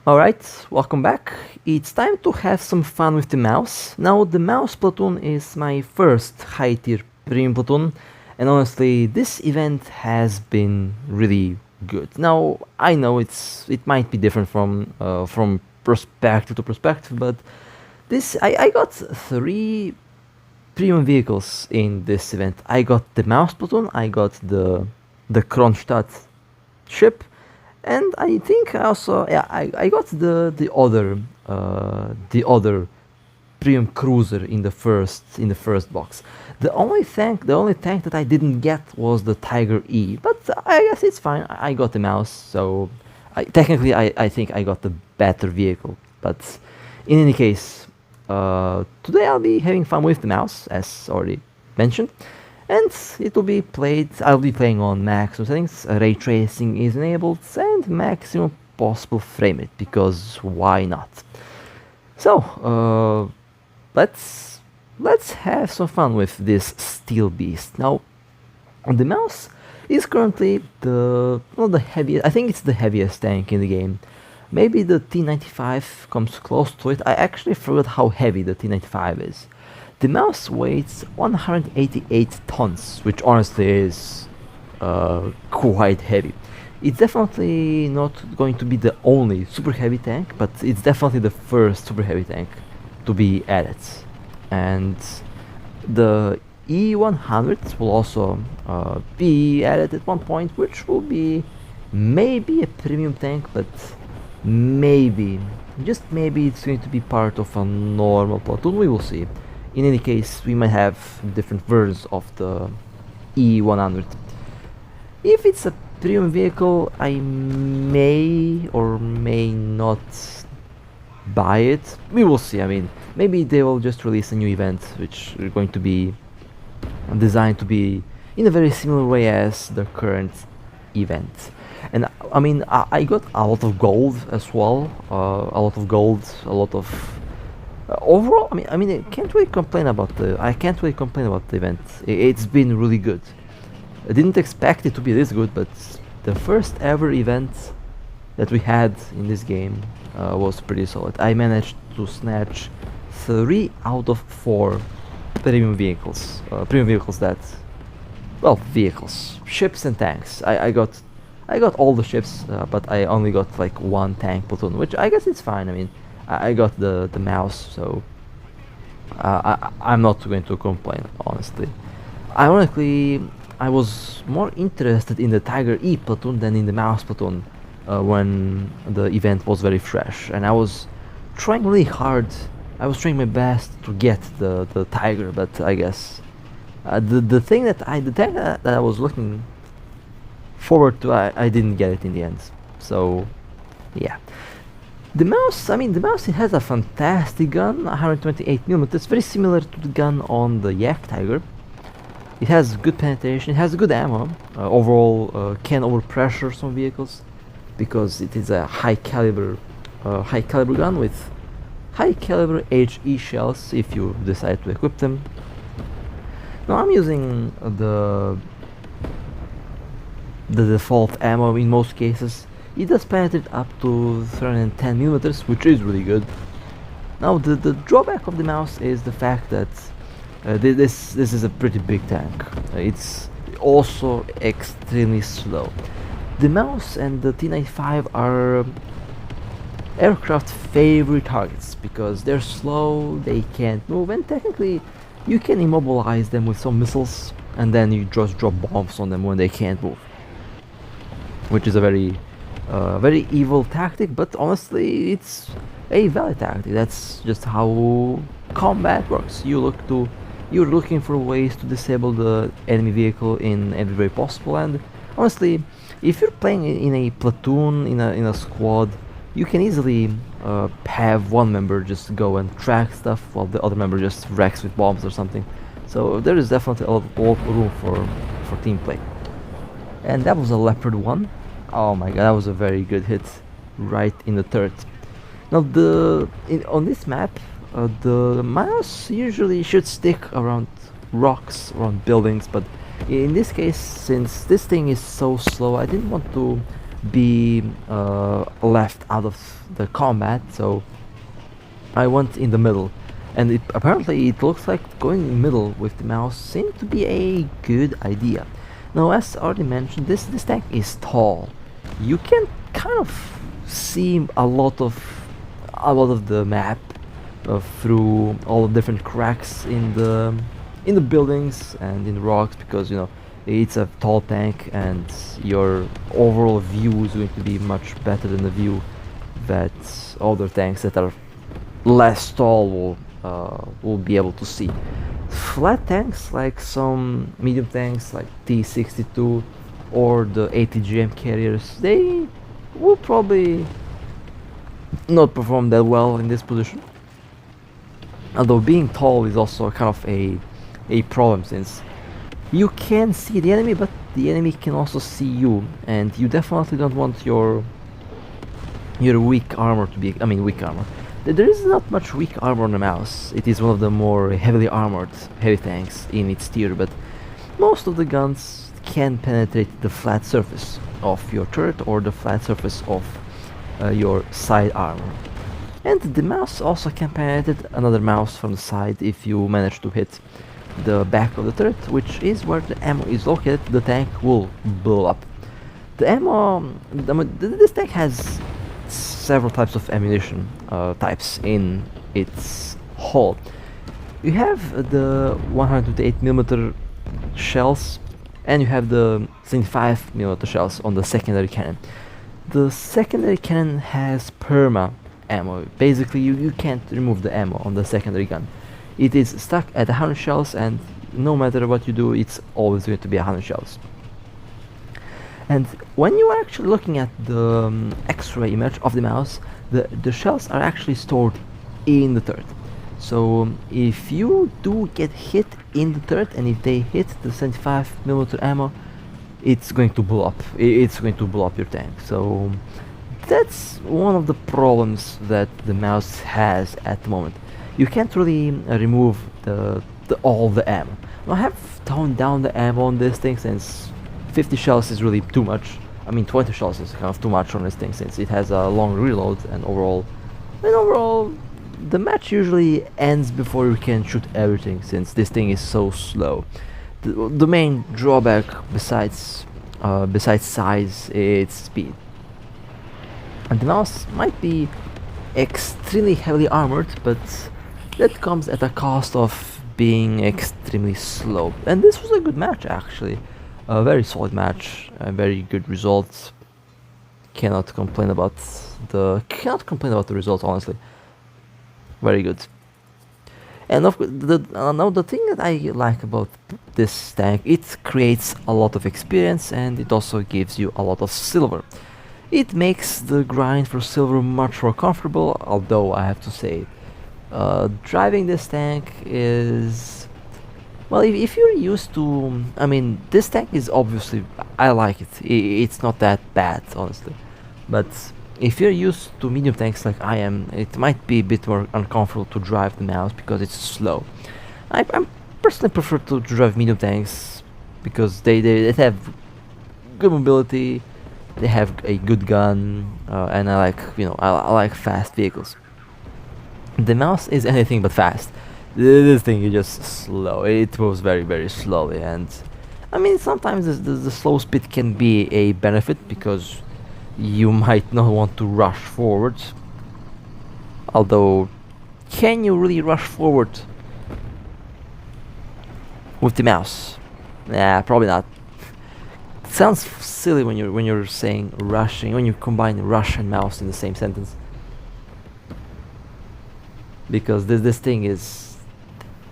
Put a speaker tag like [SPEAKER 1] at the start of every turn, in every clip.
[SPEAKER 1] Alright, welcome back. It's time to have some fun with the mouse. Now, the mouse platoon is my first high tier premium platoon, and honestly, this event has been really good. Now, I know it might be different from perspective to perspective, but I got 3 premium vehicles in this event. I got the mouse platoon, I got the Kronstadt ship, and I think I got the other premium cruiser in the first box. The only tank that I didn't get was the Tiger E, but I guess it's fine. I got the mouse, so technically I think I got the better vehicle. But in any case, today I'll be having fun with the mouse, as already mentioned. And it will be played, I'll be playing on maximum settings, RayTracing is enabled, and maximum possible frame rate, because why not? So, let's have some fun with this steel beast. Now, the mouse is currently the heaviest, I think it's the heaviest tank in the game. Maybe the T95 comes close to it. I actually forgot how heavy the T95 is. The mouse weighs 188 tons, which honestly is quite heavy. It's definitely not going to be the only super heavy tank, but it's definitely the first super heavy tank to be added. And the E100 will also be added at one point, which will be maybe a premium tank, but maybe, just maybe, it's going to be part of a normal platoon. We will see. In any case, we might have different versions of the E100. If it's a premium vehicle, I may or may not buy it. We will see. I mean, maybe they will just release a new event which is going to be designed to be in a very similar way as the current event. And I mean, I got a lot of gold as well. A lot of gold, a lot of overall, I mean, I can't really complain about the event. It's been really good. I didn't expect it to be this good, but the first ever event that we had in this game was pretty solid. I managed to snatch 3 out of 4 premium vehicles. Ships and tanks. I got all the ships, but I only got like 1 tank platoon, which I guess it's fine. I mean, I got the mouse, so I'm not going to complain, honestly. Ironically, I was more interested in the Tiger E platoon than in the mouse platoon when the event was very fresh, and I was trying really hard. I was trying my best to get the Tiger, but I guess the tank that I was looking forward to, I didn't get it in the end. So yeah. The mouse, it has a fantastic gun, 128mm. It's very similar to the gun on the Yak Tiger. It has good penetration, it has good ammo. Overall, can overpressure some vehicles because it is a high caliber gun with high caliber HE shells if you decide to equip them. Now I'm using the default ammo in most cases. It does penetrate up to 310mm, which is really good. Now the drawback of the mouse is the fact that this is a pretty big tank. It's also extremely slow. The mouse and the T95 are aircraft favorite targets because they're slow, they can't move, and technically you can immobilize them with some missiles and then you just drop bombs on them when they can't move, which is a very evil tactic, but honestly it's a valid tactic. That's just how combat works. You're looking for ways to disable the enemy vehicle in every way possible, and honestly, if you're playing in a platoon, in a squad, you can easily have one member just go and track stuff while the other member just wrecks with bombs or something. So there is definitely a lot of room for team play. And that was a Leopard 1. Oh my god, that was a very good hit right in the turret. Now on this map, the mouse usually should stick around rocks, around buildings, but in this case, since this thing is so slow, I didn't want to be left out of the combat, so I went in the middle, and apparently it looks like going in the middle with the mouse seemed to be a good idea. Now, as already mentioned, this tank is tall. You can kind of see a lot of the map through all the different cracks in the buildings and in the rocks, because you know it's a tall tank and your overall view is going to be much better than the view that other tanks that are less tall will be able to see. Flat tanks like some medium tanks like T-62 or the ATGM carriers, they will probably not perform that well in this position. Although being tall is also kind of a problem, since you can see the enemy, but the enemy can also see you, and you definitely don't want your weak armor to be, weak armor. There is not much weak armor on the mouse. It is one of the more heavily armored heavy tanks in its tier, but most of the guns can penetrate the flat surface of your turret or the flat surface of your side armor. And the mouse also can penetrate another mouse from the side if you manage to hit the back of the turret, which is where the ammo is located. The tank will blow up. The ammo, this tank has several types of ammunition types in its hull. You have the 128mm shells, and you have the 75mm shells on the secondary cannon. The secondary cannon has perma ammo. Basically, you can't remove the ammo on the secondary gun. It is stuck at 100 shells, and no matter what you do, it's always going to be 100 shells. And when you are actually looking at the X-ray image of the mouse, the shells are actually stored in the turret. So if you do get hit in the turret, and if they hit the 75mm ammo, it's going to blow up. It's going to blow up your tank. So that's one of the problems that the mouse has at the moment. You can't really remove all the ammo. Now, I have toned down the ammo on this thing, since 50 shells is really too much. 20 shells is kind of too much on this thing, since it has a long reload, and overall, the match usually ends before you can shoot everything, since this thing is so slow. The main drawback, besides size, is speed. And the mouse might be extremely heavily armored, but that comes at a cost of being extremely slow. And this was a good match, actually. A very solid match, a very good result. Cannot complain about the result, honestly. Very good. And of course, now the thing that I like about this tank, it creates a lot of experience, and it also gives you a lot of silver. It makes the grind for silver much more comfortable, although I have to say, driving this tank is... Well, if you're used to... this tank is obviously... I like it. It's not that bad, honestly. But if you're used to medium tanks like I am, it might be a bit more uncomfortable to drive the mouse because it's slow. I personally prefer to drive medium tanks because they have good mobility, they have a good gun, and I like, I like fast vehicles. The mouse is anything but fast. This thing is just slow. It moves very, very slowly, and sometimes the slow speed can be a benefit because you might not want to rush forward. Although, can you really rush forward with the mouse? Nah, probably not. It sounds silly when you're saying rushing, when you combine rush and mouse in the same sentence. Because this thing is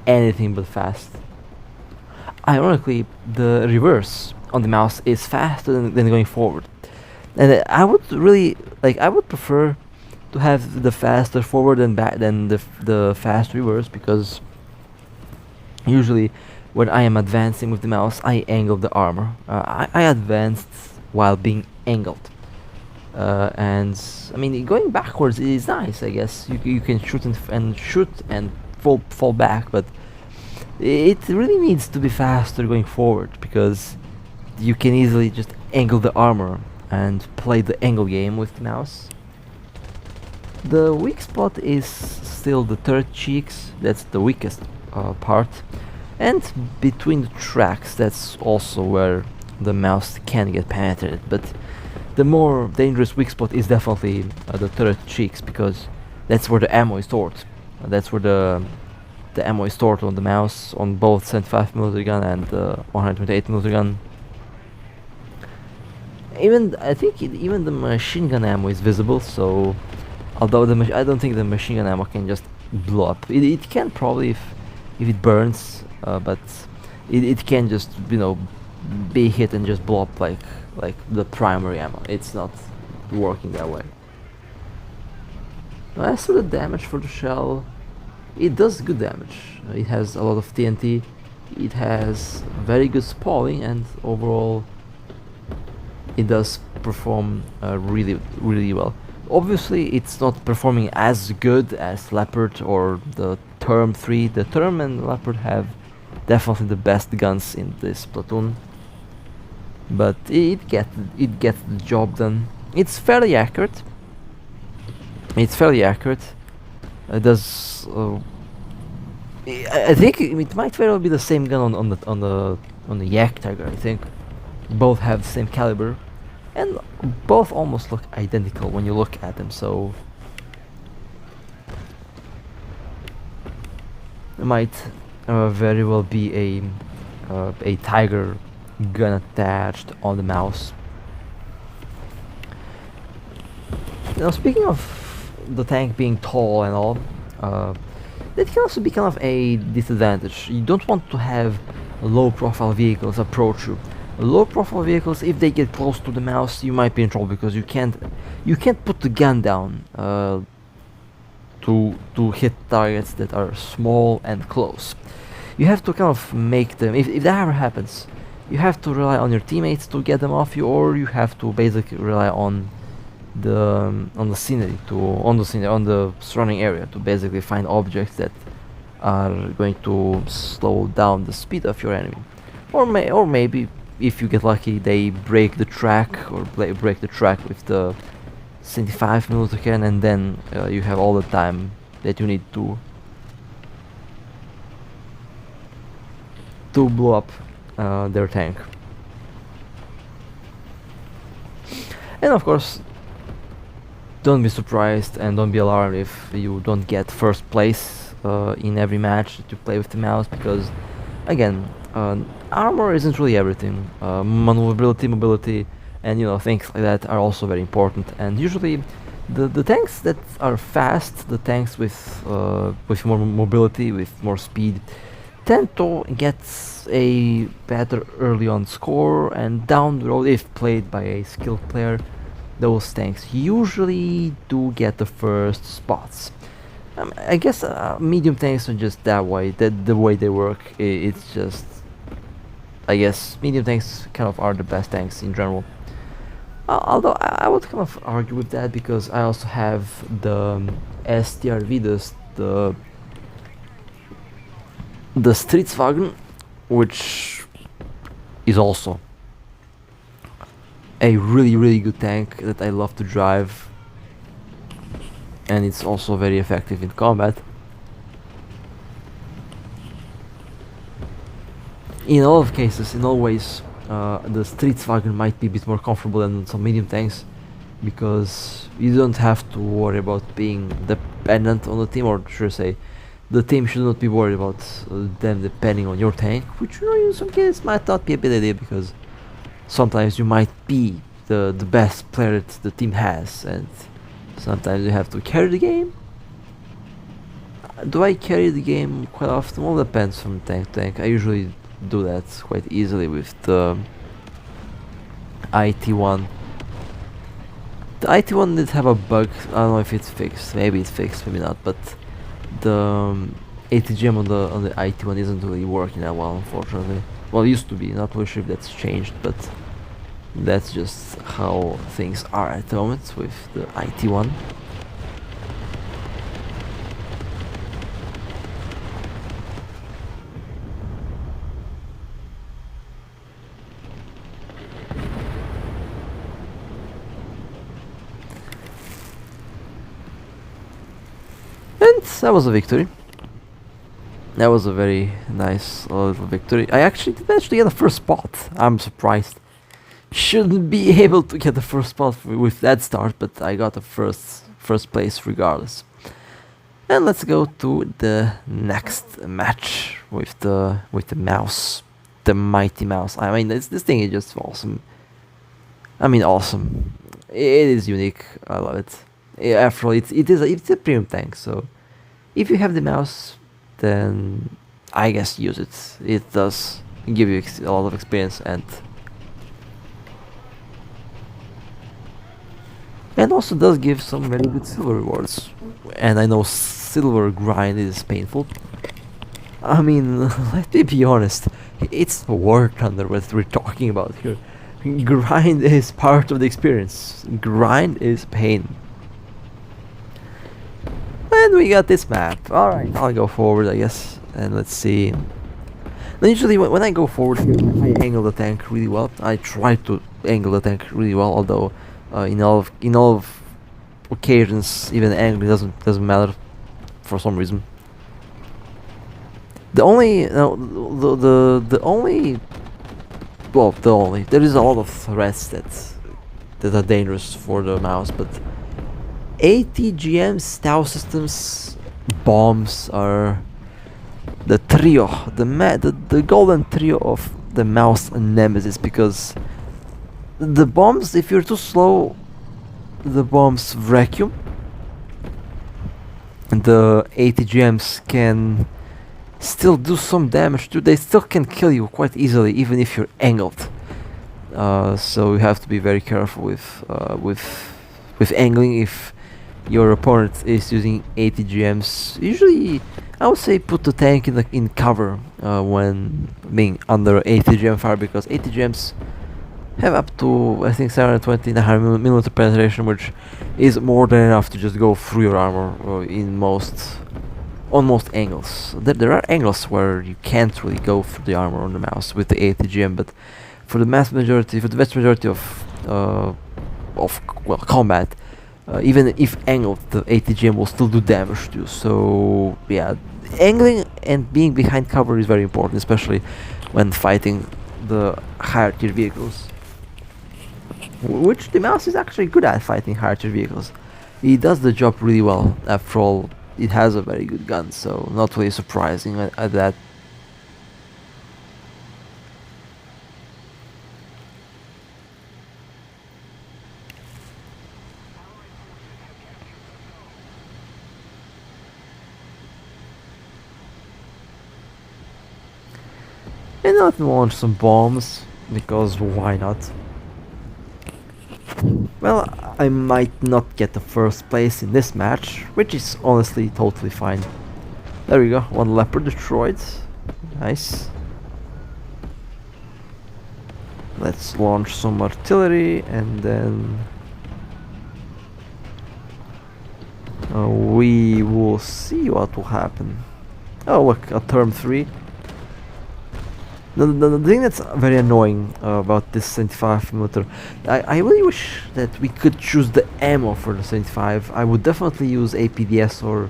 [SPEAKER 1] anything but fast. Ironically, the reverse on the mouse is faster than going forward. And I would really I would prefer to have the faster forward and back than the fast reverse, because usually when I am advancing with the mouse, I angle the armor. I advanced while being angled. And going backwards is nice, I guess. You can shoot and fall back, but it really needs to be faster going forward, because you can easily just angle the armor and play the angle game with the mouse. The weak spot is still the third cheeks, that's the weakest part, and between the tracks, that's also where the mouse can get penetrated, but the more dangerous weak spot is definitely the third cheeks, because that's where the ammo is stored. That's where the ammo is stored on the mouse, on both 75mm gun and 128mm gun. I think even the machine gun ammo is visible, so although I don't think the machine gun ammo can just blow up. It can probably if it burns, but it can just, you know, be hit and just blow up like the primary ammo. It's not working that way. As for the damage for the shell, it does good damage. It has a lot of TNT, it has very good spalling, and overall it does perform really well. Obviously it's not performing as good as Leopard or the Term 3. The Term and Leopard have definitely the best guns in this platoon, but it gets the job done. It's fairly accurate. It does. I think it might very well be the same gun on the Yak Tiger. I think both have the same caliber, and both almost look identical when you look at them. So it might very well be a Tiger gun attached on the mouse. Now, speaking of the tank being tall and all, that can also be kind of a disadvantage. You don't want to have low profile vehicles approach you. Low profile vehicles, if they get close to the mouse, you might be in trouble, because you can't put the gun down to hit targets that are small and close. You have to kind of make them, if that ever happens, you have to rely on your teammates to get them off you, or you have to basically rely on the scenery, on the surrounding area, to basically find objects that are going to slow down the speed of your enemy, or maybe if you get lucky they break the track, or break the track with the 75mm cannon, and then you have all the time that you need to blow up their tank. And of course, don't be surprised and don't be alarmed if you don't get first place in every match that you play with the mouse, because again, armor isn't really everything. Maneuverability, mobility, and things like that are also very important. And usually the tanks that are fast, the tanks with more mobility, with more speed, tend to get a better early on score, and down the road, if played by a skilled player, those tanks usually do get the first spots. I guess medium tanks are just that way, the way they work. It's just, I guess medium tanks kind of are the best tanks in general. Although I would kind of argue with that, because I also have the STRV, the Stridswagen, which is also a really good tank that I love to drive, and it's also very effective in combat. In all of cases, in all ways, the Stridswagen might be a bit more comfortable than some medium tanks, because you don't have to worry about being dependent on the team, or should I say, the team should not be worried about them depending on your tank, which in some cases might not be a bad idea, because sometimes you might be the best player that the team has, and sometimes you have to carry the game. Do I carry the game quite often? Well, depends from tank to tank. I usually do that quite easily with the IT1. The IT1 did have a bug. I don't know if it's fixed. Maybe it's fixed, maybe not. But the ATGM on the IT1 isn't really working that well, unfortunately. Well, it used to be. Not really sure if that's changed, but that's just how things are at the moment with the IT1. that was a victory. That was a very nice little victory. I actually did manage to get the first spot. I'm surprised. Shouldn't be able to get the first spot with that start, but I got the first place regardless. And let's go to the next match with the mouse, the mighty mouse. I mean, this thing is just awesome. I mean, awesome. It is unique. I love it. After all, it's a premium tank. So if you have the mouse, then I guess use it. It does give you a lot of experience and also does give some very good silver rewards. And I know silver grind is painful. I mean, let me be honest, it's War Thunder what we're talking about here. Grind is part of the experience. Grind is pain. And we got this map. Alright, I'll go forward, I guess. And let's see. Now, usually when I go forward here, I angle the tank really well. I try to angle the tank really well, although in all of occasions, even angling doesn't matter for some reason. The only there is a lot of threats that are dangerous for the mouse, but ATGM Stout systems bombs are the trio, the golden trio of the mouse nemesis, because the bombs, if you're too slow, the bombs wreck you, and the ATGMs can still do some damage too. They still can kill you quite easily, even if you're angled. So you have to be very careful with angling if your opponent is using ATGMs. Usually, I would say put the tank in cover when being under ATGM fire, because ATGMs have up to, I think, 720 900mm penetration, which is more than enough to just go through your armor on most angles. There are angles where you can't really go through the armor on the mouse with the ATGM, but for the vast majority of combat, even if angled, the ATGM will still do damage to you. So yeah, angling and being behind cover is very important, especially when fighting the higher tier vehicles, which the mouse is actually good at fighting higher tier vehicles. He does the job really well. After all, it has a very good gun, so not really surprising at that. And let me launch some bombs, because why not? Well, I might not get the first place in this match, which is honestly totally fine. There we go, one leopard destroyed. Nice. Let's launch some artillery, and then we will see what will happen. Oh look, a term 3. The thing that's very annoying about this 75mm, I really wish that we could choose the ammo for the 75. I would definitely use APDS or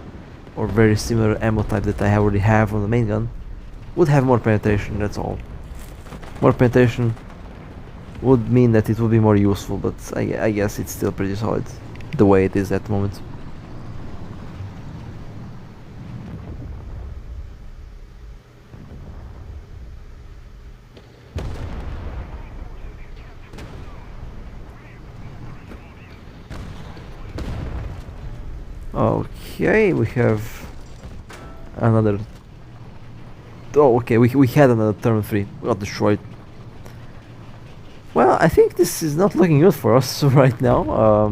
[SPEAKER 1] very similar ammo type that I already have on the main gun. Would have more penetration, that's all. More penetration would mean that it would be more useful, but I guess it's still pretty solid the way it is at the moment. Okay, we have another. Oh, okay, we had another turn 3. We got destroyed. Well, I think this is not looking good for us right now.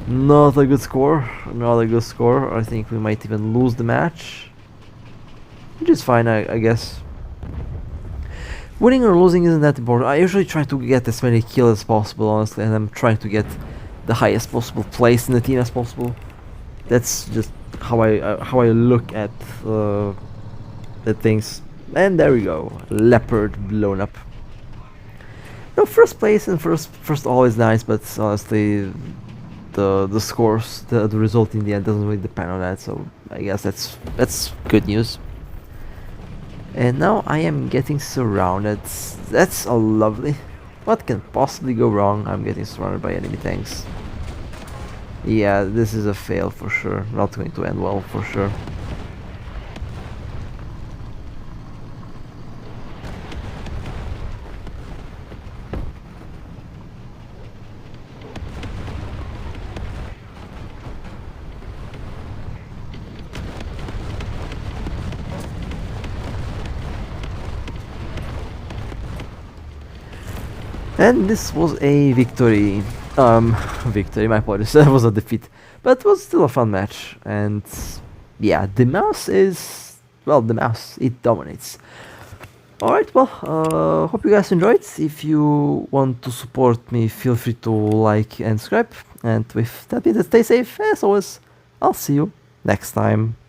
[SPEAKER 1] Not a good score. Not a good score. I think we might even lose the match, which is fine, I guess. Winning or losing isn't that important. I usually try to get as many kills as possible, honestly, and I'm trying to get the highest possible place in the team as possible. That's just how I look at things. And there we go, leopard blown up. No, first place and first all is nice, but honestly, the scores, the result in the end doesn't really depend on that. So I guess that's good news. And now I am getting surrounded. That's a lovely. What can possibly go wrong? I'm getting surrounded by enemy tanks. Yeah, this is a fail for sure. Not going to end well for sure. And this was a victory. Victory, my apologies. That was a defeat. But it was still a fun match. And yeah, the mouse is... well, the mouse, it dominates. Alright, well, hope you guys enjoyed. If you want to support me, feel free to like and subscribe. And with that being said, stay safe. As always, I'll see you next time.